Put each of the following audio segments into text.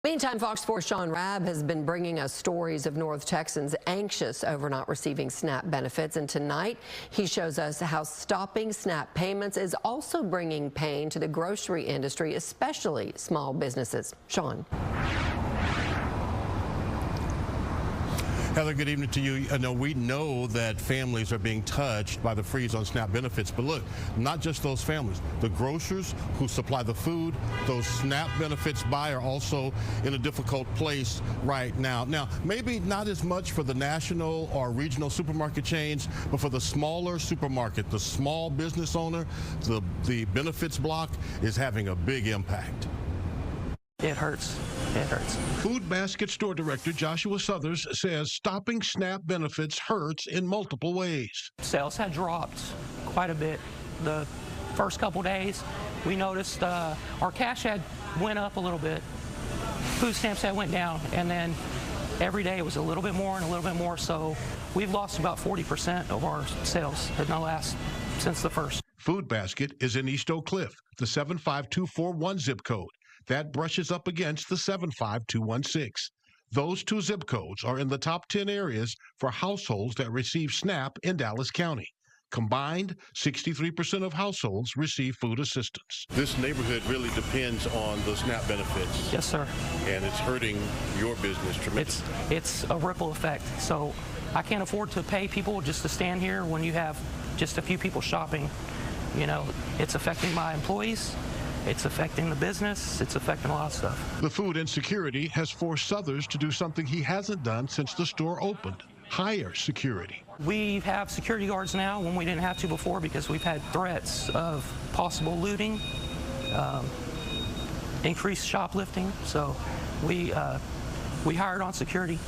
Meantime, Fox 4's Sean Rabb has been bringing us stories of North Texans anxious over not receiving SNAP benefits. And tonight, he shows us how stopping SNAP payments is also bringing pain to the grocery industry, especially small businesses. Sean. Heather, good evening to you. We know that families are being touched by the freeze on SNAP benefits, but look, not just those families. The grocers who supply the food those SNAP benefits buy are also in a difficult place right now. Now, maybe not as much for the national or regional supermarket chains, but for the smaller supermarket, the small business owner, the benefits block is having a big impact. It hurts. It hurts. Food Basket Store Director Joshua Southers says stopping SNAP benefits hurts in multiple ways. Sales had dropped quite a bit the first couple days. We noticed our cash had went up a little bit. Food stamps had went down, and then every day it was a little bit more and a little bit more. So we've lost about 40% of our sales since the first. Food Basket is in East Oak Cliff, the 75241 zip code. That brushes up against the 75216. Those two zip codes are in the top 10 areas for households that receive SNAP in Dallas County. Combined, 63% of households receive food assistance. This neighborhood really depends on the SNAP benefits. Yes, sir. And it's hurting your business tremendously. It's a ripple effect. So I can't afford to pay people just to stand here when you have just a few people shopping. You know, it's affecting my employees. It's affecting the business. It's affecting a lot of stuff. The food insecurity has forced Southers to do something he hasn't done since the store opened: hire security. We have security guards now when we didn't have to before because we've had threats of possible looting, increased shoplifting. So we hired on security.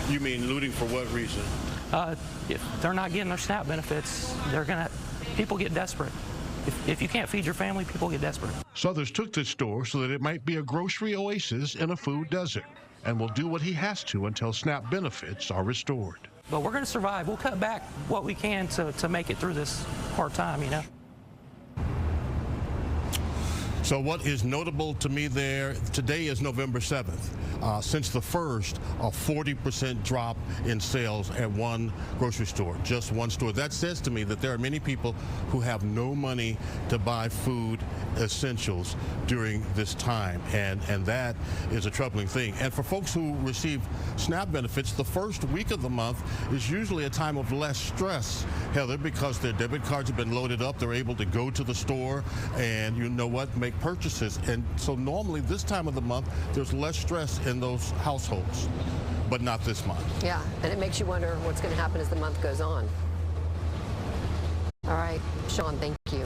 You mean looting for what reason? If they're not getting their SNAP benefits, people get desperate. If you can't feed your family, people get desperate. Southers took this store so that it might be a grocery oasis in a food desert, and will do what he has to until SNAP benefits are restored. But we're going to survive. We'll cut back what we can to make it through this hard time, you know. So what is notable to me there, today is November 7th. Since the first, a 40% drop in sales at one grocery store, just one store. That says to me that there are many people who have no money to buy food essentials during this time, and that is a troubling thing. And for folks who receive SNAP benefits, the first week of the month is usually a time of less stress, Heather, because their debit cards have been loaded up. They're able to go to the store and, you know what, make purchases. And so normally this time of the month, there's less stress in those households, but not this month. Yeah, and it makes you wonder what's going to happen as the month goes on. All right, Sean, thank you.